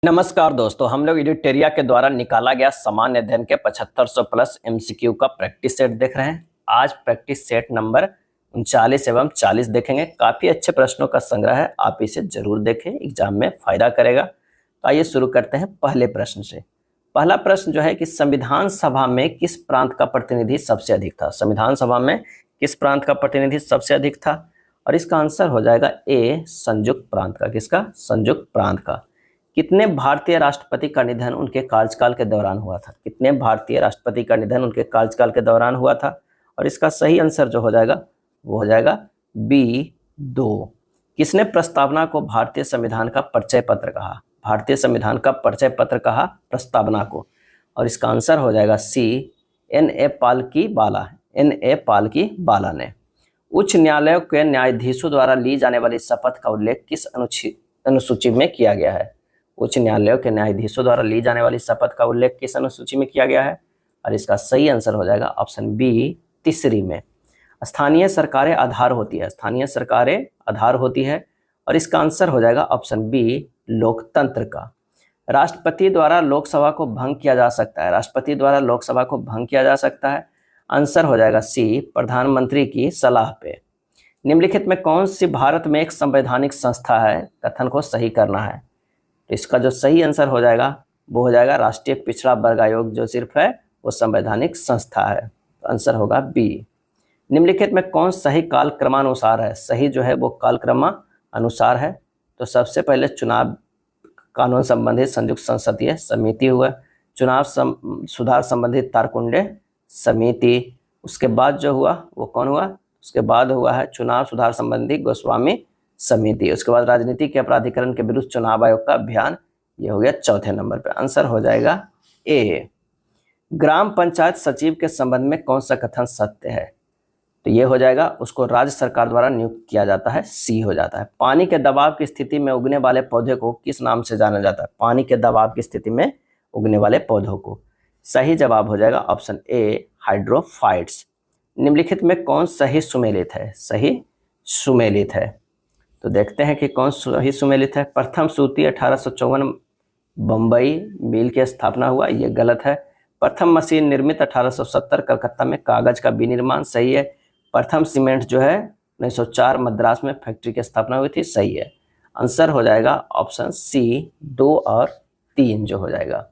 नमस्कार दोस्तों, हम लोग एडिटेरिया के द्वारा निकाला गया सामान्य अध्ययन के 7500 प्लस एमसीक्यू का प्रैक्टिस सेट देख रहे हैं। आज प्रैक्टिस सेट नंबर 39 एवं 40 देखेंगे। काफी अच्छे प्रश्नों का संग्रह है, आप इसे जरूर देखें, एग्जाम में फायदा करेगा। तो आइए शुरू करते हैं पहले प्रश्न से। पहला प्रश्न जो है कि संविधान सभा में किस प्रांत का प्रतिनिधि सबसे अधिक था। संविधान सभा में किस प्रांत का प्रतिनिधि सबसे अधिक था, और इसका आंसर हो जाएगा ए, संयुक्त प्रांत का। किसका? संयुक्त प्रांत का। कितने भारतीय राष्ट्रपति का निधन उनके कार्यकाल के दौरान हुआ था? कितने भारतीय राष्ट्रपति का निधन उनके कार्यकाल के दौरान हुआ था, और इसका सही आंसर जो हो जाएगा वो हो जाएगा बी, 2। किसने प्रस्तावना को भारतीय संविधान का परिचय पत्र कहा? भारतीय संविधान का परिचय पत्र कहा प्रस्तावना को, और इसका आंसर हो जाएगा सी, N.A. पालकी-बाला। N.A. पालकी-बाला ने। उच्च न्यायालय के न्यायाधीशों द्वारा ली जाने वाली शपथ का उल्लेख किस अनुसूची में किया गया है? उच्च न्यायालयों के न्यायाधीशों द्वारा ली जाने वाली शपथ का उल्लेख किस अनुसूची में किया गया है, और इसका सही आंसर हो जाएगा ऑप्शन बी, 3 में। स्थानीय सरकारें आधार होती है। स्थानीय सरकारें आधार होती है, और इसका आंसर हो जाएगा ऑप्शन बी, लोकतंत्र का। राष्ट्रपति द्वारा लोकसभा को भंग किया जा सकता है। राष्ट्रपति द्वारा लोकसभा को भंग किया जा सकता है। आंसर हो जाएगा सी, प्रधानमंत्री की सलाह पे। निम्नलिखित में कौन सी भारत में एक संवैधानिक संस्था है? कथन को सही करना है। तो इसका जो सही आंसर हो जाएगा वो हो जाएगा राष्ट्रीय पिछड़ा वर्ग आयोग, जो सिर्फ है वो संवैधानिक संस्था है। तो आंसर होगा बी। निम्नलिखित में कौन सही काल क्रमानुसार है? सही जो है वो काल क्रमानुसार है। तो सबसे पहले चुनाव कानून संबंधित संयुक्त संसदीय समिति हुआ, चुनाव सुधार संबंधित तारकुंडे समिति, उसके बाद जो हुआ वो कौन हुआ? उसके बाद हुआ है चुनाव सुधार संबंधी गोस्वामी समिति, उसके बाद राजनीति के अपराधीकरण के विरुद्ध चुनाव आयोग का अभियान। ये हो गया चौथे नंबर पे। आंसर हो जाएगा ए। ग्राम पंचायत सचिव के संबंध में कौन सा कथन सत्य है? तो ये हो जाएगा उसको राज्य सरकार द्वारा नियुक्त किया जाता है। सी हो जाता है। पानी के दबाव की स्थिति में उगने वाले पौधे को किस नाम से जाना जाता है? पानी के दबाव की स्थिति में उगने वाले पौधों को। सही जवाब हो जाएगा ऑप्शन ए, हाइड्रोफाइट्स। निम्नलिखित में कौन सही सुमेलित है? सही सुमेलित है। तो देखते हैं कि कौन सही सुमेलित है। प्रथम सूती 1854 बम्बई मिल की स्थापना हुआ, ये गलत है। प्रथम मशीन निर्मित 1870 कलकत्ता में कागज का विनिर्माण, सही है। प्रथम सीमेंट जो है 1904 मद्रास में फैक्ट्री की स्थापना हुई थी, सही है। आंसर हो जाएगा ऑप्शन सी, 2 और 3 जो हो जाएगा।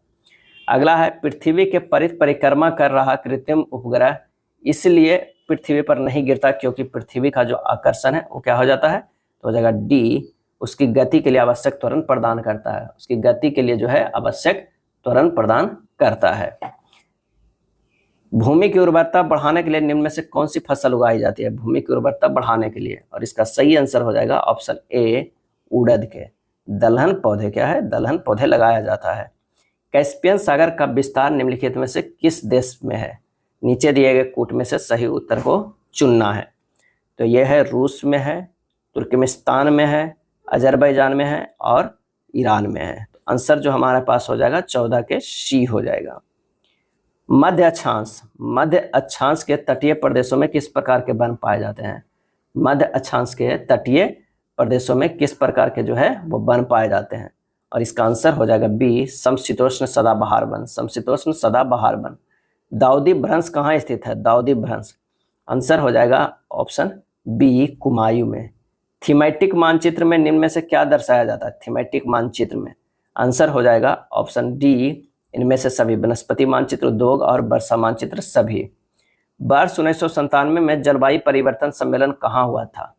अगला है पृथ्वी के परिक्रमा कर रहा कृत्रिम उपग्रह इसलिए पृथ्वी पर नहीं गिरता क्योंकि पृथ्वी का जो आकर्षण है वो क्या हो जाता है? तो हो जाएगा डी, उसकी गति के लिए आवश्यक त्वरण प्रदान करता है। उसकी गति के लिए जो है आवश्यक त्वरण प्रदान करता है। भूमि की उर्वरता बढ़ाने के लिए निम्न में से कौन सी फसल उगाई जाती है? भूमि की उर्वरता बढ़ाने के लिए, और इसका सही आंसर हो जाएगा ऑप्शन ए, उड़द के दलहन पौधे। क्या है? दलहन पौधे लगाया जाता है। कैस्पियन सागर का विस्तार निम्नलिखित में से किस देश में है? नीचे दिए गए कूट में से सही उत्तर को चुनना है। तो यह है रूस में है, तुर्कमेनिस्तान में है, अजरबैजान में है, और ईरान में है। तो आंसर जो हमारे पास हो जाएगा 14 के सी हो जाएगा। मध्य अक्षांश। मध्य अक्षांश के तटीय प्रदेशों में किस प्रकार के वन पाए जाते हैं? मध्य अक्षांश के तटीय प्रदेशों में किस प्रकार के जो है वो वन पाए जाते हैं, और इसका आंसर हो जाएगा बी, समशीतोष्ण सदाबहार वन। समशीतोष्ण सदाबहार वन। दाऊदी भ्रंश कहाँ स्थित है? दाऊदी भ्रंश। आंसर हो जाएगा ऑप्शन बी, कुमायूं में। थीमेटिक मानचित्र में निम्न में से क्या दर्शाया जाता है? थीमेटिक मानचित्र में आंसर हो जाएगा ऑप्शन डी, इनमें से सभी। वनस्पति मानचित्र, उद्योग और वर्षा मानचित्र सभी। वर्ष 1997 में जलवायु परिवर्तन सम्मेलन कहाँ हुआ था?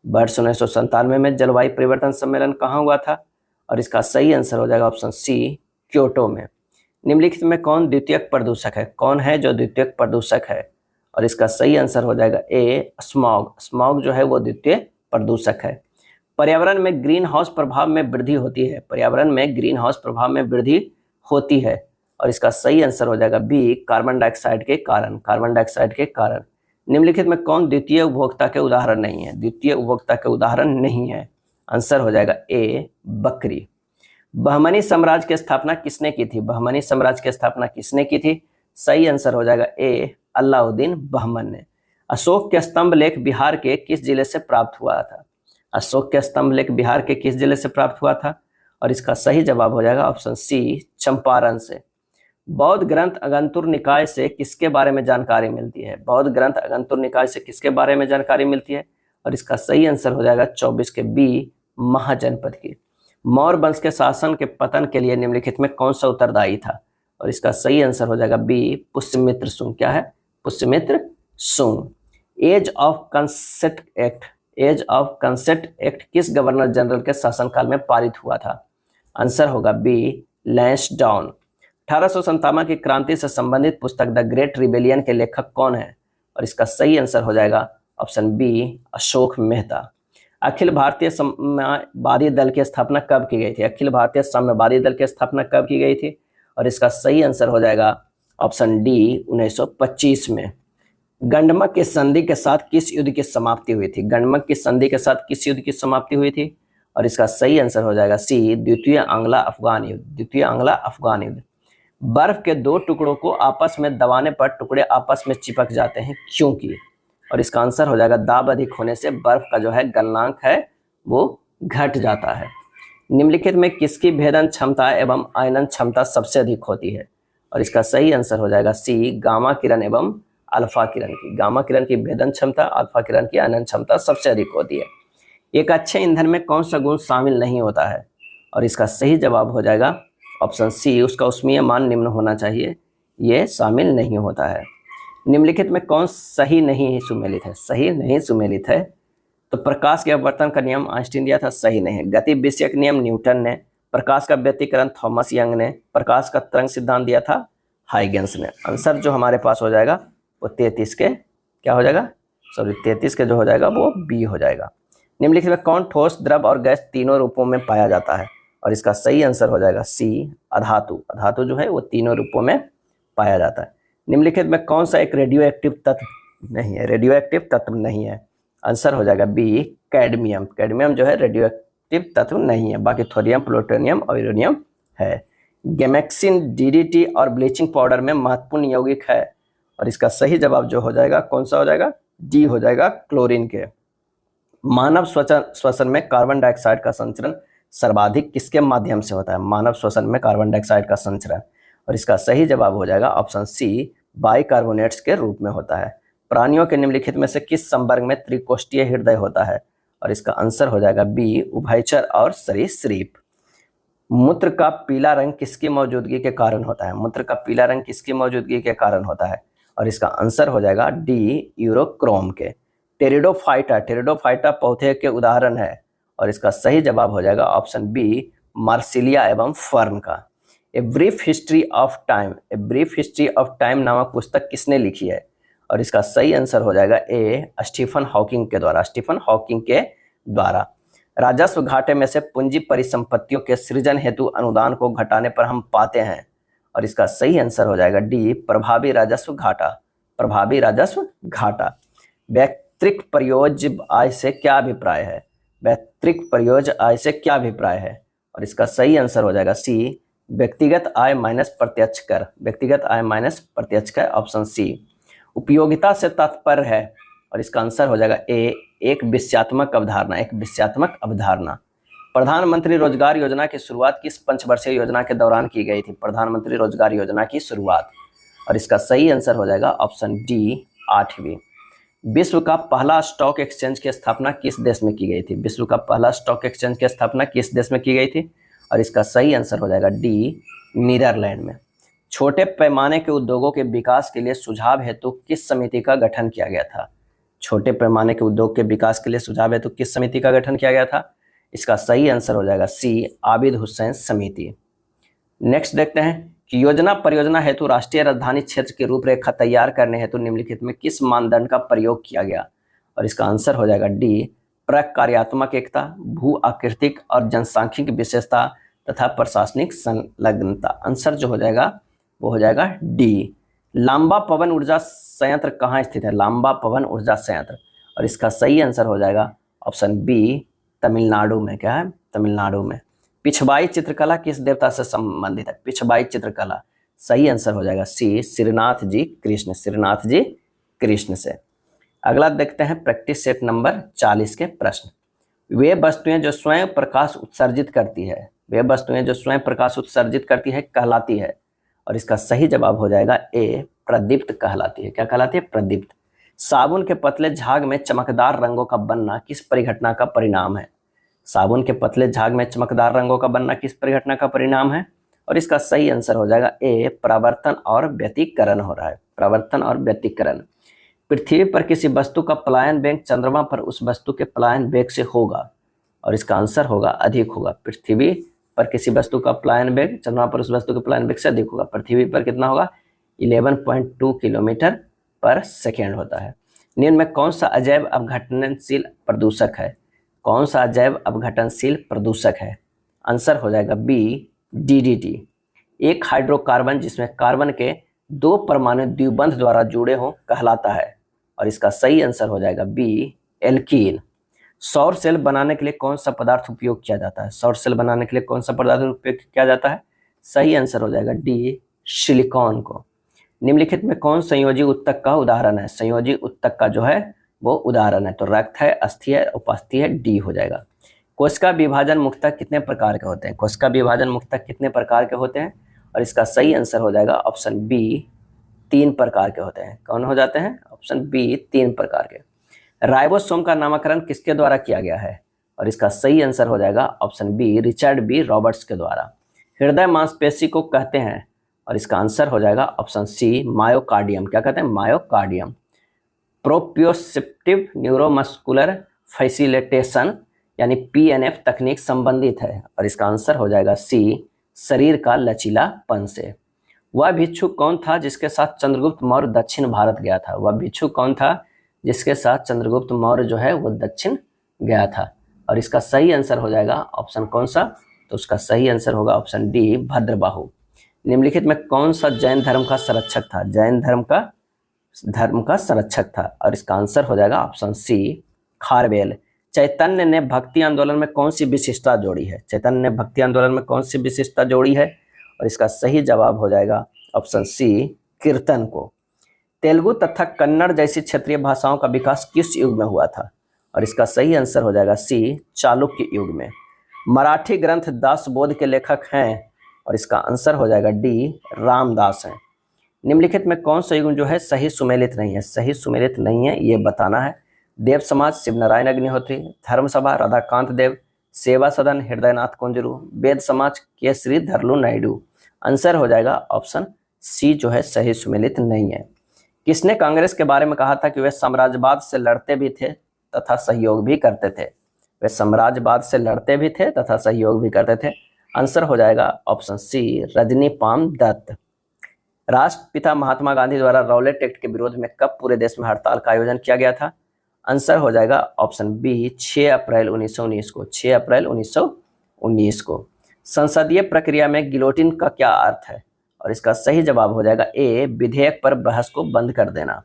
वर्ष 1997 में जलवायु परिवर्तन सम्मेलन कहाँ हुआ था, और इसका सही आंसर हो जाएगा ऑप्शन सी, क्योटो में। निम्नलिखित में कौन द्वितीयक प्रदूषक है? कौन है जो द्वितीयक प्रदूषक है, और इसका सही आंसर हो जाएगा ए, स्मॉग। स्मॉग जो है वो द्वितीय प्रदूषक है। पर्यावरण में ग्रीन हाउस प्रभाव में वृद्धि होती है। पर्यावरण में ग्रीन हाउस प्रभाव में वृद्धि होती है, और इसका सही आंसर हो जाएगा बी, कार्बन डाइऑक्साइड के कारण। कार्बन डाइऑक्साइड के कारण। निम्नलिखित में कौन द्वितीय उपभोक्ता के उदाहरण नहीं है? द्वितीय उपभोक्ता के उदाहरण नहीं है। आंसर हो जाएगा ए, बकरी। बहमनी साम्राज्य की स्थापना किसने की थी? बहमनी साम्राज्य की स्थापना किसने की थी? सही आंसर हो जाएगा ए, अलाउद्दीन बहमन ने। अशोक के स्तंभ लेख बिहार के किस जिले से प्राप्त हुआ था? अशोक के स्तंभ लेख बिहार के किस जिले से प्राप्त हुआ था, और इसका सही जवाब हो जाएगा ऑप्शन सी, चंपारण से। बौद्ध ग्रंथ अगंतुर निकाय से किसके बारे में जानकारी मिलती है? बौद्ध ग्रंथ अगंतुर निकाय से किसके बारे में जानकारी मिलती है? और इसका सही आंसर हो जाएगा 24 के बी, महाजनपद की। मौर्य वंश के शासन के पतन के लिए निम्नलिखित में कौन सा उत्तरदायी था? और इसका सही आंसर हो जाएगा बी, पुष्यमित्र शुंग। क्या है? Pushyamitra Shunga. Age of consent act, age of consent act किस गवर्नर जनरल के शासनकाल में पारित हुआ था? आंसर होगा बी, लैंसडाउन। 1857 की क्रांति से संबंधित पुस्तक द ग्रेट रिबेलियन के लेखक कौन है? और इसका सही आंसर हो जाएगा ऑप्शन बी, अशोक मेहता। अखिल भारतीय साम्यवादी दल की स्थापना कब की गई थी? अखिल भारतीय साम्यवादी दल की स्थापना कब की गई थी? और इसका सही आंसर हो जाएगा ऑप्शन डी, 1925 में। गंडमक की संधि के साथ किस युद्ध की समाप्ति हुई थी? गंडमक की संधि के साथ किस युद्ध की समाप्ति हुई थी? और इसका सही आंसर हो जाएगा सी, द्वितीय आंग्ला अफगान युद्ध। द्वितीय आंग्ला अफगान युद्ध। बर्फ के दो टुकड़ों को आपस में दबाने पर टुकड़े आपस में चिपक जाते हैं, क्योंकि? और इसका आंसर हो जाएगा दाब अधिक होने से बर्फ का जो है गलनांक है वो घट जाता है। निम्नलिखित में किसकी भेदन क्षमता एवं आयनन क्षमता सबसे अधिक होती है? और इसका सही आंसर हो जाएगा सी, गामा किरण एवं अल्फा किरण की। गामा किरण की भेदन क्षमता, अल्फा किरण की आयनन क्षमता सबसे अधिक होती है। एक अच्छे ईंधन में कौन सा गुण शामिल नहीं होता है? और इसका सही जवाब हो जाएगा ऑप्शन सी, उसका ऊष्मीय मान निम्न होना चाहिए, ये शामिल नहीं होता है। निम्नलिखित में कौन सही नहीं सुमेलित है? सही नहीं सुमेलित है तो प्रकाश के अपवर्तन का नियम आइंस्टीन दिया था, सही नहीं है। गति विषयक नियम न्यूटन ने। प्रकाश का व्यतिकरण थॉमस यंग ने। प्रकाश का तरंग सिद्धांत दिया था हाइगेंस ने। आंसर जो हमारे पास हो जाएगा वो 33 के क्या हो जाएगा, सॉरी 33 के जो हो जाएगा वो बी हो जाएगा। निम्नलिखित में कौन ठोस, द्रव और गैस तीनों रूपों में पाया जाता है? और इसका सही आंसर हो जाएगा सी, अधातु। अधातु जो है वो तीनों रूपों में पाया जाता है। निम्नलिखित में कौन सा एक रेडियो एक्टिव तत्व नहीं है? रेडियो एक्टिव तत्व नहीं है। आंसर हो जाएगा बी, कैडमियम। कैडमियम जो है रेडियो एक्टिव तत्व नहीं है, बाकी थोरियम, प्लूटोनियम और यूरेनियम है। गैमेक्सिन, डीडीटी और ब्लीचिंग पाउडर में महत्वपूर्ण यौगिक है। और इसका सही जवाब जो हो जाएगा कौन सा हो जाएगा? डी हो जाएगा, क्लोरीन के। मानव श्वसन में कार्बन डाइऑक्साइड का संचरण सर्वाधिक किसके माध्यम से होता है? मानव श्वसन में कार्बन डाइऑक्साइड का संचरण। और इसका सही जवाब हो जाएगा ऑप्शन सी, बाइकार्बोनेट्स के रूप में होता है। प्राणियों के निम्नलिखित में से किस संवर्ग में त्रिकोष्ठीय हृदय होता है? और इसका आंसर हो जाएगा बी, उभयचर और सरीसृप। मूत्र का पीला रंग किसकी मौजूदगी के कारण होता है? मूत्र का पीला रंग किसकी मौजूदगी के कारण होता है? और इसका आंसर हो जाएगा डी, यूरोक्रोम के। टेरिडोफाइटा, टेरिडोफाइटा पौधे के उदाहरण है। और इसका सही जवाब हो जाएगा ऑप्शन बी, मार्सिलिया एवं फर्न का। A brief history of time, a brief history of time नामक पुस्तक किसने लिखी है? और इसका सही आंसर हो जाएगा ए, स्टीफन हॉकिंग के द्वारा। स्टीफन हॉकिंग के द्वारा। राजस्व घाटे में से पूंजी परिसंपत्तियों के सृजन हेतु अनुदान को घटाने पर हम पाते हैं। और इसका सही आंसर हो जाएगा डी, प्रभावी राजस्व घाटा। प्रभावी राजस्व घाटा। वैयक्तिक प्रयोज्य आय से क्या अभिप्राय है? वैयक्तिक प्रयोज्य आय से क्या अभिप्राय है? और इसका सही आंसर हो जाएगा सी, व्यक्तिगत आय माइनस प्रत्यक्ष कर। व्यक्तिगत आय माइनस प्रत्यक्ष कर, ऑप्शन सी। उपयोगिता से तात्पर्य है। और इसका आंसर हो जाएगा ए, एक विषयात्मक अवधारणा। एक विषयात्मक अवधारणा। प्रधानमंत्री रोजगार योजना की शुरुआत किस पंचवर्षीय योजना के दौरान की गई थी? प्रधानमंत्री रोजगार योजना की शुरुआत। और इसका सही आंसर हो जाएगा ऑप्शन डी, 8वीं। विश्व का पहला स्टॉक एक्सचेंज की स्थापना किस देश में की गई थी? विश्व का पहला स्टॉक एक्सचेंज की स्थापना किस देश में की गई थी? और इसका सही आंसर हो जाएगा डी, नीदरलैंड में। छोटे पैमाने के उद्योगों के विकास के लिए सुझाव हेतु किस समिति का गठन किया गया था? छोटे पैमाने के उद्योग के विकास के लिए सुझाव हेतु किस समिति का गठन किया गया था? इसका सही आंसर हो जाएगा सी, आबिद हुसैन समिति। नेक्स्ट देखते हैं कि योजना परियोजना हेतु राष्ट्रीय राजधानी क्षेत्र की रूपरेखा तैयार करने हेतु निम्नलिखित में किस मानदंड का प्रयोग किया गया? और इसका आंसर हो जाएगा डी, प्रकार्यात्मक एकता, भू आकृतिक और जनसांख्यिक विशेषता तथा प्रशासनिक संलग्नता। आंसर जो हो जाएगा वो हो जाएगा डी। लांबा पवन ऊर्जा संयंत्र कहाँ स्थित है? लांबा पवन ऊर्जा संयंत्र। और इसका सही आंसर हो जाएगा ऑप्शन बी, तमिलनाडु में। क्या है? तमिलनाडु में। पिछवाई चित्रकला किस देवता से संबंधित है? पिछवाई चित्रकला। सही आंसर हो जाएगा सी, श्रीनाथ जी कृष्ण। श्रीनाथ जी कृष्ण से। अगला देखते हैं प्रैक्टिस सेट नंबर 40 के प्रश्न। वे वस्तुएं जो स्वयं प्रकाश उत्सर्जित करती है, वे वस्तुएं जो स्वयं प्रकाश उत्सर्जित करती है कहलाती है। और इसका सही जवाब हो जाएगा ए, प्रदीप्त कहलाती है। क्या कहलाती है? प्रदीप्त। साबुन के पतले झाग में चमकदार रंगों का बनना किस परिघटना का परिणाम है? साबुन के पतले झाग में चमकदार रंगों का बनना किस परिघटना का परिणाम है? और इसका सही आंसर हो जाएगा ए, परावर्तन और व्यतिकरण हो रहा है। परावर्तन और व्यतिकरण। पृथ्वी पर किसी वस्तु का पलायन वेग चंद्रमा पर उस वस्तु के पलायन वेग से होगा। और इसका आंसर होगा अधिक होगा। पृथ्वी पर किसी वस्तु का पलायन वेग चंद्रमा पर उस वस्तु के पलायन वेग से अधिक होगा। पृथ्वी पर कितना होगा? 11.2 किलोमीटर पर सेकेंड होता है। निम्न में कौन सा अजैव अपघटनशील प्रदूषक है? कौन सा अजैव अपघटनशील प्रदूषक है? आंसर हो जाएगा बी, डीडीटी। एक हाइड्रोकार्बन जिसमें कार्बन के 2 परमाणु द्विबंध द्वारा जुड़े हों कहलाता है। और इसका सही आंसर हो जाएगा बी, एल्कीन। सौर सेल बनाने के लिए कौन सा पदार्थ उपयोग किया जाता है? सौर सेल बनाने के लिए कौन सा पदार्थ उपयोग किया जाता है? सही आंसर हो जाएगा डी, सिलिकॉन को। निम्नलिखित में कौन संयोजी उत्तक का उदाहरण है? संयोजी उत्तक का जो है वो उदाहरण है तो रक्त है, अस्थि है, उपास्थि है, डी हो जाएगा। कोशिका विभाजन मुख्यतः कितने प्रकार के होते हैं? कोशिका विभाजन मुख्यतः कितने प्रकार के होते हैं? और इसका सही आंसर हो जाएगा ऑप्शन बी, 3 प्रकार के होते हैं। कौन हो जाते हैं? ऑप्शन बी, 3 प्रकार के। राइबोसोम का नामकरण किसके द्वारा किया गया है? और इसका सही आंसर हो जाएगा option B, Richard B Roberts के द्वारा। हृदय मांसपेशी को कहते हैं? और इसका आंसर हो जाएगा ऑप्शन सी, मायोकार्डियम। क्या कहते हैं? मायोकार्डियम। प्रोप्रियोसेप्टिव न्यूरोमस्कुलर फैसिलिटेशन यानी पीएनएफ तकनीक संबंधित है। और इसका आंसर हो जाएगा सी, शरीर का लचीलापन से। वह भिक्षुक कौन था जिसके साथ चंद्रगुप्त मौर्य दक्षिण भारत गया था? वह भिक्षुक कौन था जिसके साथ चंद्रगुप्त मौर्य जो है वो दक्षिण गया था? और इसका सही आंसर हो जाएगा ऑप्शन कौन सा? तो उसका सही आंसर होगा ऑप्शन डी, भद्रबाहु। निम्नलिखित में कौन सा जैन धर्म का संरक्षक था? जैन धर्म का संरक्षक था। और इसका आंसर हो जाएगा ऑप्शन सी, खारवेल। चैतन्य ने भक्ति आंदोलन में कौन सी विशिष्टता जोड़ी है? चैतन्य ने भक्ति आंदोलन में कौन सी विशिष्टता जोड़ी है? और इसका सही जवाब हो जाएगा ऑप्शन सी, कीर्तन को। तेलुगु तथा कन्नड़ जैसी क्षेत्रीय भाषाओं का विकास किस युग में हुआ था? और इसका सही आंसर हो जाएगा सी, चालुक्य युग में। मराठी ग्रंथ दासबोध के लेखक हैं? और इसका आंसर हो जाएगा डी, रामदास हैं। निम्नलिखित में कौन सा युग जो है सही सुमेलित नहीं है? सही सुमेलित नहीं है ये बताना है। देव समाज, शिवनारायण अग्निहोत्री, धर्म सभा, राधाकांत देव, सेवा सदन, हृदयनाथ कुंजरू, वेद समाज, केसरी धरलू नायडू। आंसर हो जाएगा ऑप्शन सी जो है सही सुमेलित नहीं है। किसने कांग्रेस के बारे में कहा था कि वे साम्राज्यवाद से लड़ते भी थे तथा सहयोग भी करते थे? वे साम्राज्यवाद से लड़ते भी थे तथा सहयोग भी करते थे। आंसर हो जाएगा ऑप्शन सी, रजनीपाम दत्त। राष्ट्रपिता महात्मा गांधी द्वारा रॉलेट एक्ट के विरोध में कब पूरे देश में हड़ताल का आयोजन किया गया था? आंसर हो जाएगा ऑप्शन बी, 6 अप्रैल 1919 को। 6 अप्रैल 1919 को। संसदीय प्रक्रिया में गिलोटिन का क्या अर्थ है? और इसका सही जवाब हो जाएगा ए, विधेयक पर बहस को बंद कर देना।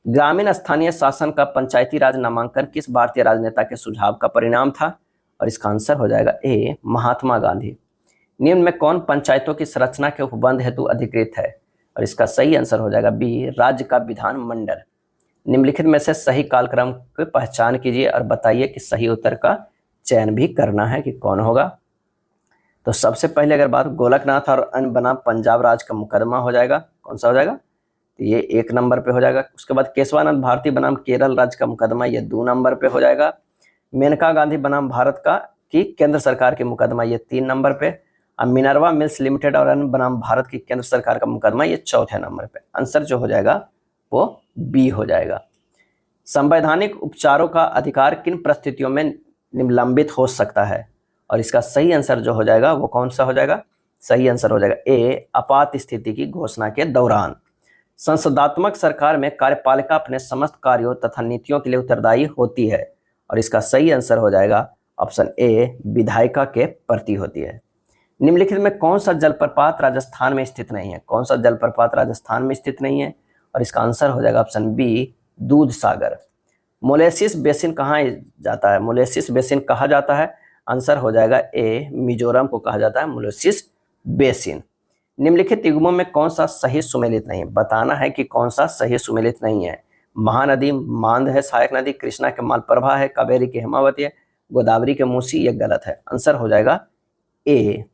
ग्रामीण स्थानीय शासन का पंचायती राज नामांकन किस भारतीय राजनेता के सुझाव का परिणाम था? और इसका आंसर हो जाएगा ए, महात्मा गांधी। निम्न में कौन पंचायतों की संरचना के उपबंध हेतु अधिकृत है? और इसका सही आंसर हो जाएगा बी, राज्य का विधानमंडल। निम्नलिखित में से सही कालक्रम की पहचान कीजिए और बताइए कि सही उत्तर का चयन भी करना है कि कौन होगा। तो सबसे पहले अगर बात गोलकनाथ और अन्य बनाम पंजाब राज का मुकदमा हो जाएगा। कौन सा हो जाएगा? तो ये 1 नंबर पे हो जाएगा। उसके बाद केशवानंद भारती बनाम केरल राज्य का मुकदमा, ये 2 नंबर पे हो जाएगा। मेनका गांधी बनाम भारत का की केंद्र सरकार के मुकदमा, ये 3 नंबर पे। अब मिनर्वा मिल्स लिमिटेड और अन्य बनाम भारत की केंद्र सरकार का मुकदमा, ये 4थे नंबर पे। आंसर जो हो जाएगा वो बी हो जाएगा। संवैधानिक उपचारों का अधिकार किन परिस्थितियों में निलंबित हो सकता है? और इसका सही आंसर जो हो जाएगा वो कौन सा हो जाएगा? सही आंसर हो जाएगा ए, आपात स्थिति की घोषणा के दौरान। संसदात्मक सरकार में कार्यपालिका अपने समस्त कार्यों तथा नीतियों के लिए उत्तरदायी होती है। और इसका सही आंसर हो जाएगा ऑप्शन ए, विधायिका के प्रति होती है। निम्नलिखित में कौन सा जलप्रपात राजस्थान में स्थित नहीं है? कौन सा जलप्रपात राजस्थान में स्थित नहीं है? और इसका आंसर हो जाएगा ऑप्शन बी, दूध सागर। मोलेसिस बेसिन कहाँ जाता है? मोलेसिस बेसिन कहा जाता है? आंसर हो जाएगा ए, मिजोरम को कहा जाता है मोलेसिस बेसिन। निम्नलिखित युग्मों में कौन सा सही सुमेलित नहीं है? बताना है कि कौन सा सही सुमेलित नहीं है। महानदी मांद है, सहायक नदी कृष्णा के मालप्रभा है, कावेरी की हेमावती है, गोदावरी के मूसी, ये गलत है। आंसर हो जाएगा ए।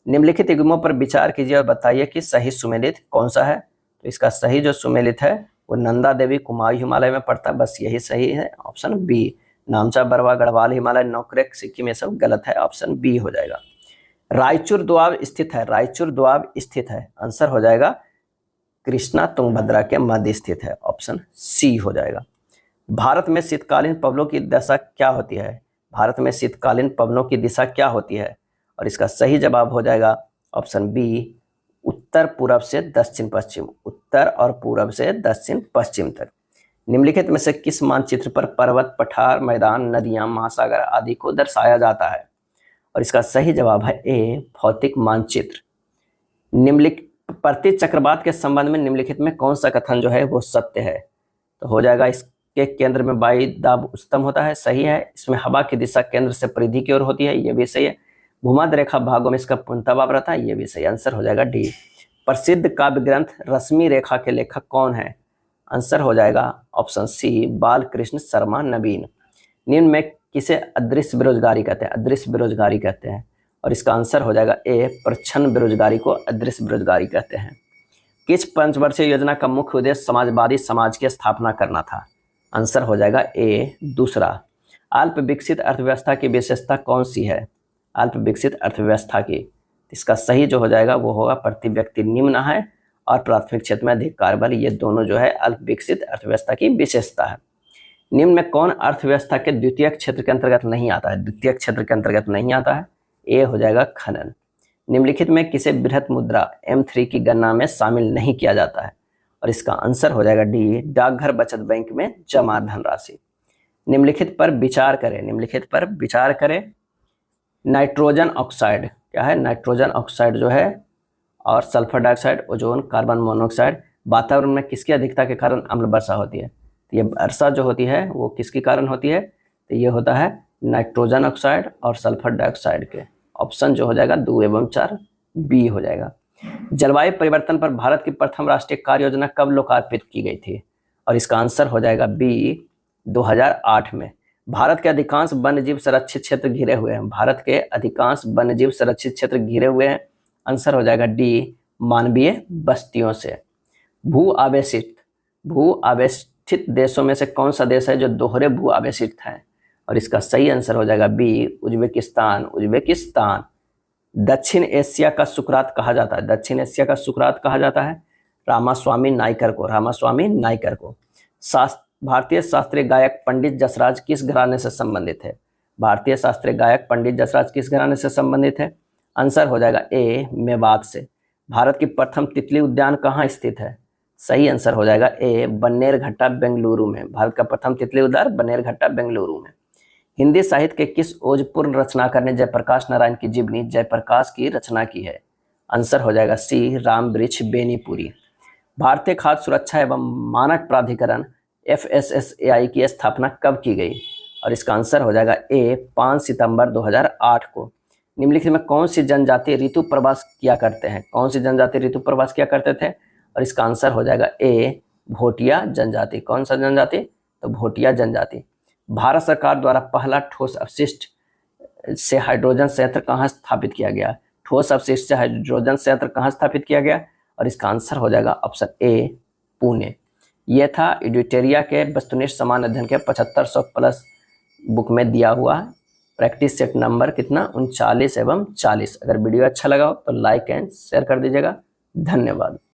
निम्नलिखित युग्मों पर विचार कीजिए और बताइए कि सही सुमेलित कौन सा है। तो इसका सही जो सुमेलित है वो नंदा देवी कुमाऊं हिमालय में पड़ता है, बस यही सही है, ऑप्शन बी। नामचा, बरवा, गढ़वाल हिमालय, नौकरेक, सिक्किम, ये सब गलत है, ऑप्शन बी हो जाएगा। रायचूर दोआब स्थित है, रायचूर दोआब स्थित है, आंसर हो जाएगा कृष्णा तुंगभद्रा के मध्य स्थित है, ऑप्शन सी हो जाएगा। भारत में शीतकालीन पवनों की दशा क्या होती है, भारत में शीतकालीन पवनों की दिशा क्या होती है, और इसका सही जवाब हो जाएगा ऑप्शन बी, उत्तर पूरब से दक्षिण पश्चिम, उत्तर और पूरब से दक्षिण पश्चिम तक। निम्नलिखित में से किस मानचित्र पर पर्वत, पठार, मैदान, नदियां, महासागर आदि को दर्शाया जाता है, और इसका सही जवाब है ए, भौतिक मानचित्र। निम्नलिखित प्रति चक्रवात के संबंध में निम्नलिखित में कौन सा कथन जो है वो सत्य है, तो हो जाएगा इसके केंद्र में वायु दाब उच्चतम होता है, सही है। इसमें हवा की दिशा केंद्र से परिधि की ओर होती है, ये भी सही है। भूमध्य रेखा भागों में इसका पूर्णतः रहता है, ये भी सही, आंसर हो जाएगा डी। प्रसिद्ध काव्य ग्रंथ रश्मि रेखा के लेखक कौन है, आंसर हो जाएगा ऑप्शन सी, बालकृष्ण शर्मा नवीन। निम्न में किसे अदृश्य बेरोजगारी कहते हैं, अदृश्य बेरोजगारी कहते हैं, और इसका आंसर हो जाएगा ए, प्रच्छन्न बेरोजगारी को अदृश्य बेरोजगारी कहते हैं। किस पंचवर्षीय योजना का मुख्य उद्देश्य समाजवादी समाज की स्थापना करना था, आंसर हो जाएगा ए, दूसरा। अल्प विकसित अर्थव्यवस्था की विशेषता कौन सी है, अल्प विकसित अर्थव्यवस्था की, इसका सही जो हो जाएगा वो होगा प्रति व्यक्ति निम्न है और प्राथमिक क्षेत्र में अधिक कार्यबल, ये दोनों जो है अल्प विकसित अर्थव्यवस्था की विशेषता है। निम्न में कौन अर्थव्यवस्था के द्वितीय क्षेत्र के अंतर्गत नहीं आता है, द्वितीय क्षेत्र के अंतर्गत नहीं आता है, ए हो जाएगा खनन। निम्नलिखित में किसे बृहत मुद्रा M3 की गणना में शामिल नहीं किया जाता है, और इसका आंसर हो जाएगा डी, डाकघर बचत बैंक में जमा धनराशि। निम्नलिखित पर विचार करें, निम्नलिखित पर विचार करें। नाइट्रोजन ऑक्साइड क्या है, नाइट्रोजन ऑक्साइड जो है और sulphur dioxide, ozone, carbon monoxide वातावरण में किसकी अधिकता के कारण अम्ल वर्षा होती है, तो ये वर्षा जो होती है वो किसके कारण होती है, तो ये होता है नाइट्रोजन ऑक्साइड और सल्फर डाइऑक्साइड के, ऑप्शन जो हो जाएगा 2 एवं 4 बी हो जाएगा। जलवायु परिवर्तन पर भारत की प्रथम राष्ट्रीय कार्य योजना कब लोकार्पित की गई थी, और इसका आंसर हो जाएगा बी, 2008 में। भारत के अधिकांश वन्यजीव संरक्षित क्षेत्र घिरे हुए हैं, भारत के अधिकांश वन्यजीव संरक्षित क्षेत्र घिरे हुए हैं, आंसर हो जाएगा डी, मानवीय बस्तियों से। भू आवेशित देशों में से कौन सा देश है जो दोहरे भू आवेशित है, और इसका सही आंसर हो जाएगा बी, उज्बेकिस्तान, उज्बेकिस्तान। दक्षिण एशिया का सुकरात कहा जाता है, दक्षिण एशिया का सुकरात कहा जाता है रामास्वामी नाइकर को, रामास्वामी नाइकर को। भारतीय शास्त्रीय गायक पंडित जसराज किस घराने से संबंधित है, भारतीय शास्त्रीय गायक पंडित जसराज किस घराने से संबंधित है, आंसर हो जाएगा ए, मेवात से। भारत की प्रथम तितली उद्यान कहाँ स्थित है, सही आंसर हो जाएगा ए, बन्नेरघट्टा बेंगलुरु में, भारत का प्रथम तितली उद्यान बन्नेरघट्टा बेंगलुरु में। हिंदी साहित्य के किस ओजपूर्ण रचनाकार ने जयप्रकाश नारायण की जीवनी जयप्रकाश की रचना की है, आंसर हो जाएगा सी, राम वृक्ष बेनीपुरी। भारतीय खाद्य सुरक्षा एवं मानक प्राधिकरण FSSAI की स्थापना कब की गई, और इसका आंसर हो जाएगा ए, 5 सितंबर 2008 को। निम्नलिखित में कौन सी जनजाति ऋतु प्रवास किया करते हैं, कौन सी जनजाति ऋतु प्रवास किया करते थे, और इसका आंसर हो जाएगा ए, भोटिया जनजाति। कौन सा जनजाति, तो भोटिया जनजाति। भारत सरकार द्वारा पहला ठोस अपशिष्ट से हाइड्रोजन संयंत्र कहाँ स्थापित किया गया, ठोस अपशिष्ट से हाइड्रोजन संयंत्र कहाँ स्थापित किया गया, और इसका आंसर हो जाएगा ऑप्शन ए, पुणे। यह था एडिटेरिया के वस्तुनिष्ठ समान अध्ययन के 7500 प्लस बुक में दिया हुआ प्रैक्टिस सेट नंबर कितना 39 एवं 40। अगर वीडियो अच्छा लगा हो तो लाइक एंड शेयर कर दीजिएगा। धन्यवाद।